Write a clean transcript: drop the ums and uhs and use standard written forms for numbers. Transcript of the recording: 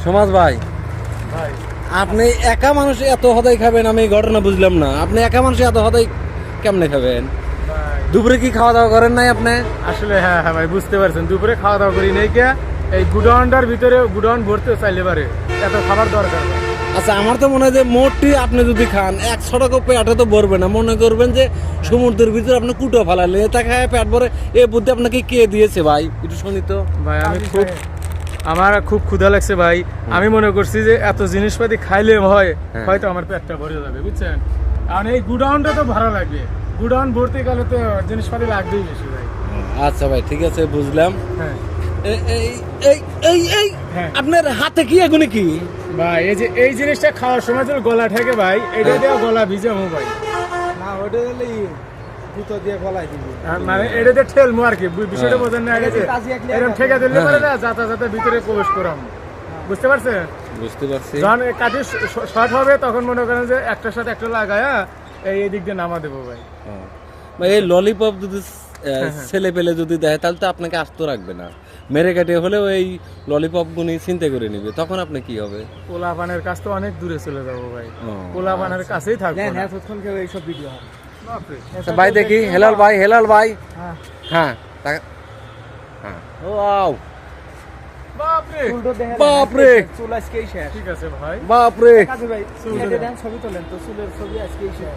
সমাজ ভাই, ভাই আপনি একা মানুষ এত হদাই খাবেন, আমি ঘটনা বুঝলাম না। আপনি একা মানুষ এত হদাই কেমনে খাবেন? ভাই দুপুরে কি খাওয়া দাওয়া করেন নাই আপনি? আসলে হ্যাঁ হ্যাঁ ভাই, বুঝতে পারছেন, দুপুরে খাওয়া দাওয়া করি নাই কে, এই গুডাউনটার ভিতরে গুডাউন ভরতে চাইলে পারে এত খাবার দরকার ভাই। আচ্ছা, আমার তো মনে হয় যে মোটটি আপনি যদি খান 100 টাকা পেটে তো ভরবে না। মনে করবেন যে সমুদ্রের ভিতরে আপনি কুটো ফালালে এটা খায় পেট ভরে। এই বুদ্ধি আপনাকে কে দিয়েছে ভাই? একটু শুনি তো। ভাই আমার খুব ক্ষুধা লাগছে ভাই। আমি মনে করছি যে এত জিনিসপাতি খাইলে হয় হ্যাঁ। হয়তো আমার পেটটা ভরে যাবে, বুঝছেন। কারণ এই গুডাউনটা তো ভাড়া লাগবে, গুডাউন ভরতে গেলে তো জিনিসপাতি লাগবেই বেশি ভাই। আচ্ছা ভাই, ঠিক আছে, বুঝলাম। হ্যাঁ এই এই এই এই এই হ্যাঁ আপনার হাতে কি এগুলি কি? ভাই, এই যে এই জিনিসটা খাওয়ার সময় যদি গলা ঠেকে ভাই, এটা দিয়ে গলা ভিজামো ভাই। না ওটা হলে জুতো দিয়ে গলায় দিবি। মানে এটা দিয়ে ঠেলমো আর কি, বিষয়টা বোঝেন না? এটা এই যে দিয়ে কাজী এক লিয়া এরকম কাজ। ঠেকা দিলে হ্যাঁ, পারে না, যাতা যাতা ভিতরে প্রবেশ করাম, বুঝতে পারছেন। বুঝতে পারছি। যখন কাটি শর্ট হবে তখন মনে করেন যে একটার সাথে একটা লাগায় এই দিক দিয়ে নামা দেবো ভাই। হ্যাঁ। ভাই, এই ললিপপ যদি ছেলে পেলে যদি দেয় তাহলে তো আপনাকে আস্ত রাখবে না। মেরে কাটে হলেও এই ললিপপ গুনি চিন্তা করে নিবে, তখন আপনি কি হবে? পোলাপানের কাছ তো অনেক দূরে চলে যাবো ভাই, ও, পোলাপানের কাছেই থাকবো দেন না। হ্যাঁ তৎক্ষণ কেউ এইসব ভিডিও হয়। বাপরে। আচ্ছা ভাই, দেখি হেলাল ভাই, হেলাল ভাই। হ্যাঁ হ্যাঁ হ্যাঁ, ওয়াও, বাপরে চুলটো দেখে বাপরে। চুল আজকেই শেষ। ঠিক আছে ভাই। বাপরে। কাজী ভাই চুল এটা দেন। দেন ছবি তোলেন তো, চুলের ছবি আজকেই শেষ।